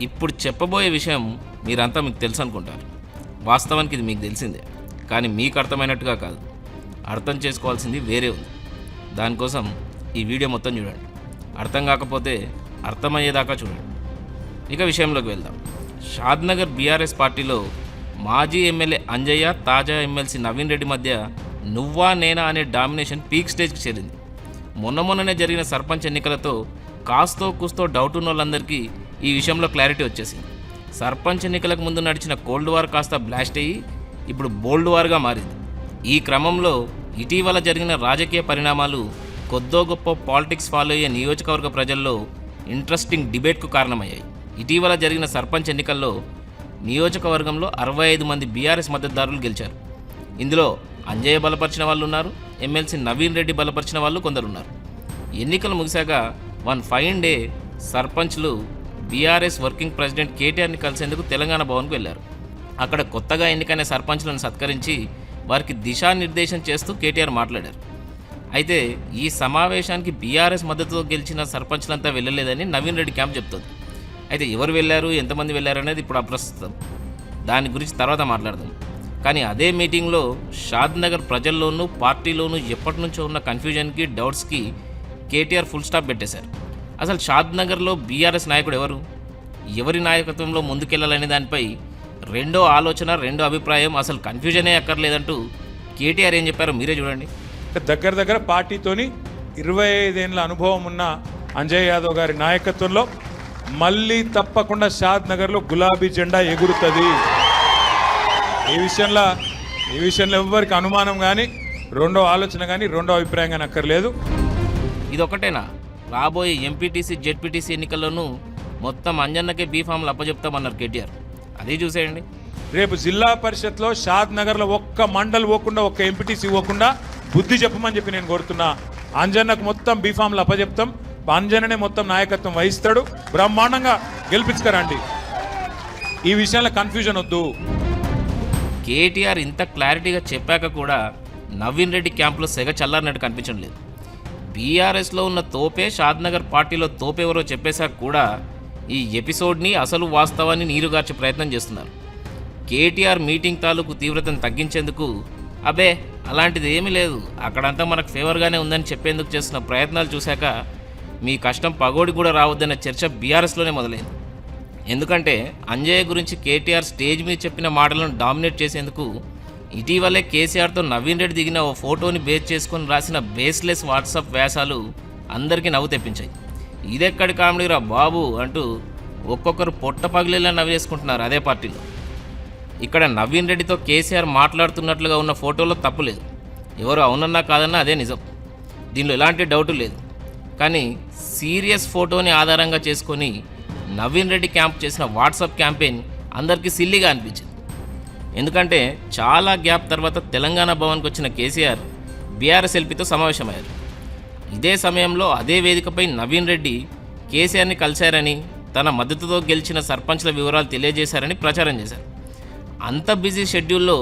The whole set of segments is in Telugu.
ఇప్పుడు చెప్పబోయే విషయం మీకు తెలుసు అనుకుంటారు. వాస్తవానికి ఇది మీకు తెలిసిందే, కానీ మీకు అర్థమైనట్టుగా కాదు. అర్థం చేసుకోవాల్సింది వేరే ఉంది. దానికోసం ఈ వీడియో మొత్తం చూడండి. అర్థం కాకపోతే అర్థమయ్యేదాకా చూడండి. ఇక విషయంలోకి వెళ్దాం. షాద్నగర్ బీఆర్ఎస్ పార్టీలో మాజీ ఎమ్మెల్యే అంజయ్య, తాజా ఎమ్మెల్సీ నవీన్ రెడ్డి మధ్య నువ్వా నేనా అనే డామినేషన్ పీక్ స్టేజ్కి చేరింది. మొన్ననే జరిగిన సర్పంచ్ ఎన్నికలతో కాస్తో కూస్తో డౌట్ ఉన్న వాళ్ళందరికీ ఈ విషయంలో క్లారిటీ వచ్చేసింది. సర్పంచ్ ఎన్నికలకు ముందు నడిచిన కోల్డ్ వార్ కాస్త బ్లాస్ట్ అయ్యి ఇప్పుడు బోల్డ్ వార్గా మారింది. ఈ క్రమంలో ఇటీవల జరిగిన రాజకీయ పరిణామాలు కొద్దో గొప్ప పాలిటిక్స్ ఫాలో అయ్యే నియోజకవర్గ ప్రజల్లో ఇంట్రెస్టింగ్ డిబేట్కు కారణమయ్యాయి. ఇటీవల జరిగిన సర్పంచ్ ఎన్నికల్లో నియోజకవర్గంలో 65 మంది బీఆర్ఎస్ మద్దతుదారులు గెలిచారు. ఇందులో అంజయ్య బలపరిచిన వాళ్ళు ఉన్నారు, ఎమ్మెల్సీ నవీన్ రెడ్డి బలపరిచిన వాళ్ళు కొందరున్నారు. ఎన్నికలు ముగిశాక వన్ ఫైన్ డే సర్పంచ్లు బీఆర్ఎస్ వర్కింగ్ ప్రెసిడెంట్ కేటీఆర్ని కలిసేందుకు తెలంగాణ భవన్కు వెళ్లారు. అక్కడ కొత్తగా ఎన్నికైన సర్పంచ్లను సత్కరించి వారికి దిశానిర్దేశం చేస్తూ కేటీఆర్ మాట్లాడారు. అయితే ఈ సమావేశానికి బీఆర్ఎస్ మద్దతుతో గెలిచిన సర్పంచ్లంతా వెళ్ళలేదని నవీన్ రెడ్డి క్యాంప్ చెప్తుంది. అయితే ఎవరు వెళ్ళారు, ఎంతమంది వెళ్ళారు అనేది ఇప్పుడు అప్రస్తుతం. దాని గురించి తర్వాత మాట్లాడదాం. కానీ అదే మీటింగ్లో షాద్నగర్ ప్రజల్లోనూ పార్టీలోనూ ఎప్పటి నుంచో ఉన్న కన్ఫ్యూజన్కి, డౌట్స్కి కేటీఆర్ ఫుల్ స్టాప్ పెట్టేశారు. అసలు షాద్నగర్లో బీఆర్ఎస్ నాయకుడు ఎవరు, ఎవరి నాయకత్వంలో ముందుకెళ్లాలనే దానిపై రెండో ఆలోచన, రెండో అభిప్రాయం, అసలు కన్ఫ్యూజనే అక్కర్లేదంటూ కేటీఆర్ ఏం చెప్పారో మీరే చూడండి. దగ్గర పార్టీతోని 25 ఏళ్ళ అనుభవం ఉన్న అంజయ్ యాదవ్ గారి నాయకత్వంలో మళ్ళీ తప్పకుండా షాద్నగర్లో గులాబీ జెండా ఎగురుతుంది. ఈ విషయంలో ఎవ్వరికి అనుమానం కానీ, రెండో ఆలోచన కానీ, రెండో అభిప్రాయం కానీ అక్కర్లేదు. ఇదొకటేనా, రాబోయే ఎంపీటీసీ, జెడ్పీటీసీ ఎన్నికల్లోనూ మొత్తం అంజన్నకే బీఫామ్లు అప్పచెప్తామన్నారు కేటీఆర్. అది చూసేయండి. రేపు జిల్లా పరిషత్లో షాద్నగర్లో ఒక్క మండల్ పోకుండా, ఒక్క ఎంపీటీసీ పోకుండా బుద్ధి చెప్పమని చెప్పి నేను కోరుతున్నా. అంజన్నకు మొత్తం బీఫామ్లు అప్పచెప్తాం. అంజన్ననే మొత్తం నాయకత్వం వహిస్తాడు. బ్రహ్మాండంగా గెలిపించుకరండి. ఈ విషయంలో కన్ఫ్యూజన్ వద్దు. కేటీఆర్ ఇంత క్లారిటీగా చెప్పాక కూడా నవీన్ రెడ్డి క్యాంపులో సెగ చల్లారినట్టు కనిపించడం లేదు. బీఆర్ఎస్లో ఉన్న తోపే షాద్నగర్ పార్టీలో తోపెవరో చెప్పేశాక కూడా ఈ ఎపిసోడ్ని, అసలు వాస్తవాన్ని నీరుగార్చే ప్రయత్నం చేస్తున్నారు. కేటీఆర్ మీటింగ్ తాలూకు తీవ్రతను తగ్గించేందుకు అబే అలాంటిది ఏమీ లేదు, అక్కడంతా మనకు ఫేవర్గానే ఉందని చెప్పేందుకు చేస్తున్న ప్రయత్నాలు చూశాక మీ కష్టం పగోడి కూడా రావద్దన్న చర్చ బీఆర్ఎస్లోనే మొదలైంది. ఎందుకంటే అంజయ్య గురించి కేటీఆర్ స్టేజ్ మీద చెప్పిన మాటలను డామినేట్ చేసేందుకు ఇటీవలే కేసీఆర్తో నవీన్ రెడ్డి దిగిన ఓ ఫోటోని బేస్ చేసుకొని రాసిన బేస్లెస్ వాట్సాప్ వ్యాసాలు అందరికీ నవ్వు తెప్పించాయి. ఇదెక్కడి కామెడీరా బాబు అంటూ ఒక్కొక్కరు పొట్ట పగిలేలా నవ్వేసుకుంటున్నారు అదే పార్టీలో. ఇక్కడ నవీన్ రెడ్డితో కేసీఆర్ మాట్లాడుతున్నట్లుగా ఉన్న ఫోటోలో తప్పు లేదు, ఎవరు అవునన్నా కాదన్నా అదే నిజం, దీనిలో ఎలాంటి డౌటు లేదు. కానీ సీరియస్ ఫోటోని ఆధారంగా చేసుకొని నవీన్ రెడ్డి క్యాంప్ చేసిన వాట్సాప్ క్యాంపెయిన్ అందరికీ సిల్లీగా అనిపించింది. ఎందుకంటే చాలా గ్యాప్ తర్వాత తెలంగాణ భవన్కి వచ్చిన కేసీఆర్ బీఆర్ఎస్ ఎల్పీతో సమావేశమయ్యారు. ఇదే సమయంలో అదే వేదికపై నవీన్ రెడ్డి కేసీఆర్ని కలిశారని, తన మద్దతుతో గెలిచిన సర్పంచ్ల వివరాలు తెలియజేశారని ప్రచారం చేశారు. అంత బిజీ షెడ్యూల్లో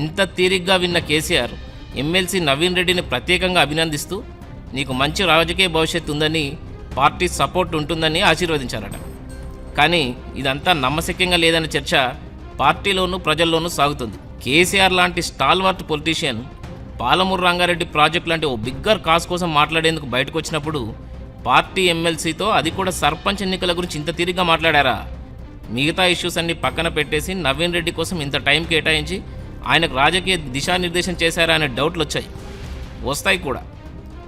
ఇంత తీరిగ్గా విన్న కేసీఆర్ ఎమ్మెల్సీ నవీన్ రెడ్డిని ప్రత్యేకంగా అభినందిస్తూ నీకు మంచి రాజకీయ భవిష్యత్తు ఉందని, పార్టీ సపోర్ట్ ఉంటుందని ఆశీర్వదించారట. కానీ ఇదంతా నమ్మశక్యంగా లేదన్న చర్చ పార్టీలోనూ ప్రజల్లోనూ సాగుతుంది. కేసీఆర్ లాంటి stalwart politician Palamuru Rangareddy project లాంటి ఓ బిగ్గర్ కాజ్ కోసం మాట్లాడేందుకు బయటకు వచ్చినప్పుడు పార్టీ ఎమ్మెల్సీతో, అది కూడా సర్పంచ్ ఎన్నికల గురించి ఇంత తీరిగ్గా మాట్లాడారా? మిగతా ఇష్యూస్ అన్ని పక్కన పెట్టేసి నవీన్ రెడ్డి కోసం ఇంత టైం కేటాయించి ఆయనకు రాజకీయ దిశానిర్దేశం చేశారా అనే డౌట్లు వస్తాయి కూడా.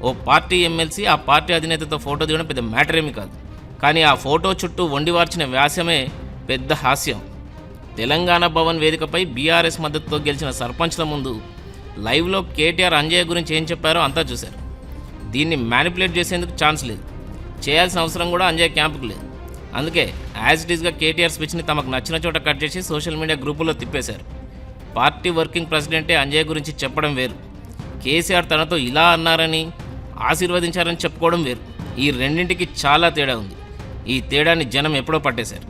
ఓ పార్టీ ఎమ్మెల్సీ ఆ పార్టీ అధినేతతో ఫోటో దిగడం పెద్ద మ్యాటర్ ఏమీ కాదు. కానీ ఆ ఫోటో చుట్టూ వండివార్చిన వ్యాసమే పెద్ద హాస్యం. తెలంగాణ భవన్ వేదికపై బీఆర్ఎస్ మద్దతుతో గెలిచిన సర్పంచ్ల ముందు లైవ్లో కేటీఆర్ అంజయ్య గురించి ఏం చెప్పారో అంతా చూశారు. దీన్ని మ్యానిపులేట్ చేసేందుకు ఛాన్స్ లేదు, చేయాల్సిన అవసరం కూడా అంజయ్య క్యాంపుకు లేదు. అందుకే యాజ్ ఇట్ ఈస్గా కేటీఆర్ స్పీచ్ని తమకు నచ్చిన చోట కట్ చేసి సోషల్ మీడియా గ్రూపుల్లో తిప్పేశారు. పార్టీ వర్కింగ్ ప్రెసిడెంటే అంజయ్య గురించి చెప్పడం వేరు, కేసీఆర్ తనతో ఇలా అన్నారని, ఆశీర్వదించారని చెప్పుకోవడం వేరు. ఈ రెండింటికి చాలా తేడా ఉంది. ఈ తేడాన్ని జనం ఎప్పుడో పట్టేశారు.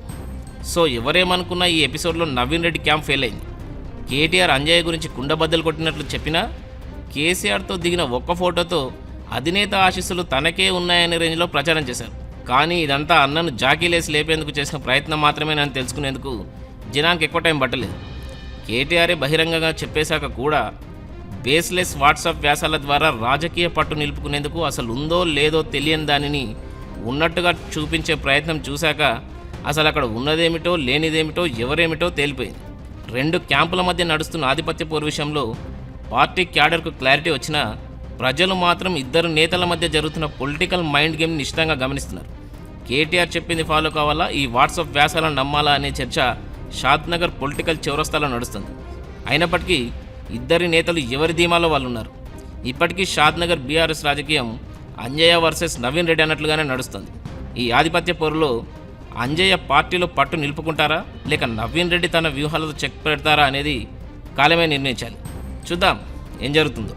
సో ఎవరేమనుకున్నా ఈ ఎపిసోడ్లో నవీన్ రెడ్డి క్యాంప్ ఫెయిల్ అయింది. కేటీఆర్ అంజయ్య గురించి కుండబద్దలు కొట్టినట్లు చెప్పినా కేసీఆర్తో దిగిన ఒక్క ఫోటోతో అధినేత ఆశీస్సులు తనకే ఉన్నాయనే రేంజ్లో ప్రచారం చేశారు. కానీ ఇదంతా అన్నను జాకీలేసి లేపేందుకు చేసిన ప్రయత్నం మాత్రమే నన్ను తెలుసుకునేందుకు జనానికి ఎక్కువ టైం పట్టలేదు. కేటీఆరే బహిరంగంగా చెప్పేశాక కూడా బేస్లెస్ వాట్సాప్ వ్యాసాల ద్వారా రాజకీయ పట్టు నిలుపుకునేందుకు అసలు ఉందో లేదో తెలియని దానిని ఉన్నట్టుగా చూపించే ప్రయత్నం చూశాక అసలు అక్కడ ఉన్నదేమిటో లేనిదేమిటో ఎవరేమిటో తేలిపోయింది. రెండు క్యాంపుల మధ్య నడుస్తున్న ఆధిపత్య పోరు విషయంలో పార్టీ క్యాడర్కు క్లారిటీ వచ్చినా ప్రజలు మాత్రం ఇద్దరు నేతల మధ్య జరుగుతున్న పొలిటికల్ మైండ్ గేమ్ నిశ్చితంగా గమనిస్తున్నారు. కేటీఆర్ చెప్పింది ఫాలో కావాలా, ఈ వాట్సాప్ వ్యాసాలను నమ్మాలా అనే చర్చ షాద్నగర్ పొలిటికల్ చౌరస్తాలో నడుస్తుంది. అయినప్పటికీ ఇద్దరి నేతలు ఎవరి ధీమాలో వాళ్ళు ఉన్నారు. ఇప్పటికీ షాద్నగర్ బీఆర్ఎస్ రాజకీయం అంజయ్య వర్సెస్ నవీన్ రెడ్డి అన్నట్లుగానే నడుస్తుంది. ఈ ఆధిపత్య పోరులో అంజయ్య పార్టీలో పట్టు నిలుపుకుంటారా లేక నవీన్ రెడ్డి తన వ్యూహాలతో చెక్ పెడతారా అనేది కాలమే నిర్ణయించాలి. చూద్దాం ఏం జరుగుతుందో.